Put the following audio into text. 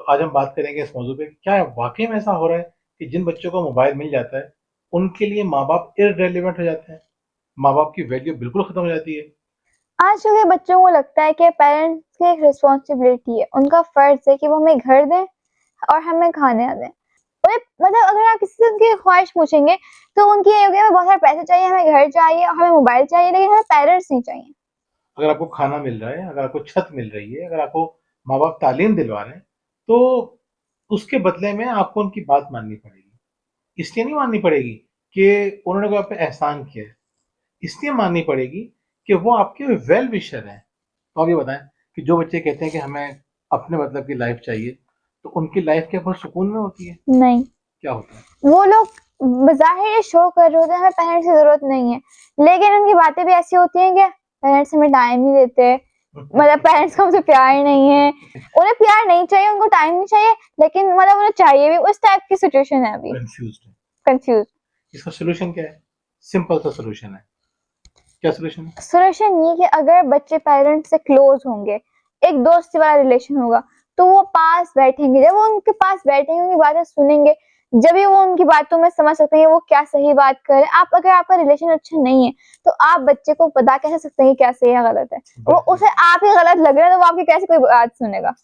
तो आज हम बात करेंगे इस मौजू पे, क्या वाक़ई में ऐसा हो रहा है कि जिन बच्चों को मोबाइल मिल जाता है, उनके लिए माँ-बाप इर्रेलेवेंट हो जाते हैं? माँ-बाप की वैल्यू बिल्कुल खत्म हो जाती है? आजकल के बच्चों को लगता है कि पेरेंट्स की एक रिस्पॉन्सिबिलिटी है, उनका फर्ज है कि वो हमें घर दें और हमें खाना दें। और मतलब अगर आप किसी से उनकी ख्वाहिश पूछेंगे तो उनकी ये होगी हमें बहुत सारे पैसे चाहिए, हमें घर चाहिए और हमें मोबाइल चाहिए, लेकिन हमें पेरेंट्स नहीं चाहिए। अगर आपको खाना मिल रहा है, अगर आपको छत मिल रही है, अगर आपको माँ-बाप तालीम दिलवा रहे हैं, तो उसके बदले में आपको उनकी बात माननी पड़ेगी। इसलिए नहीं माननी पड़ेगी कि उन्होंने कोई आप पे एहसान किया है, इसलिए माननी पड़ेगी कि वो आपके वेल विशर हैं। तो आप ये बताएँ कि जो बच्चे कहते हैं कि हमें अपने मतलब की लाइफ़ चाहिए, तो उनकी लाइफ़ क्या बहुत सुकून में होती है? नहीं, क्या होता है? वो लोग बज़ाहिर ये शो कर रहे होते हैं हमें पेरेंट्स की ज़रूरत नहीं है, लेकिन उनकी बातें भी ऐसी होती हैं कि पेरेंट्स हमें टाइम नहीं देते, मतलब पेरेंट्स को हमसे प्यार ही नहीं है। उन्हें प्यार नहीं चाहिए, उनको टाइम नहीं चाहिए, लेकिन मतलब उन्हें चाहिए भी। उस टाइप की सिचुएशन है अभी। कन्फ्यूज़्ड है। कन्फ्यूज़। इसका सॉल्यूशन क्या है? सिंपल सा सॉल्यूशन है। क्या सॉल्यूशन है? सॉल्यूशन ये कि अगर बच्चे पेरेंट्स से क्लोज होंगे, एक दोस्ती वाला रिलेशन होगा, तो वो पास बैठेंगे। जब वो उनके पास बैठेंगे, उनकी बातें सुनेंगे, जब भी वो उनकी बातों में समझ सकते हैं वो क्या सही बात कर रहे हैं। आप अगर आपका रिलेशन अच्छा नहीं है, तो आप बच्चे को बता कैसे सकते हैं कि क्या सही है, गलत है? वो बिल्कुल। उसे आप ही गलत लग रहे हैं, तो वो आपकी कैसे कोई बात सुनेगा?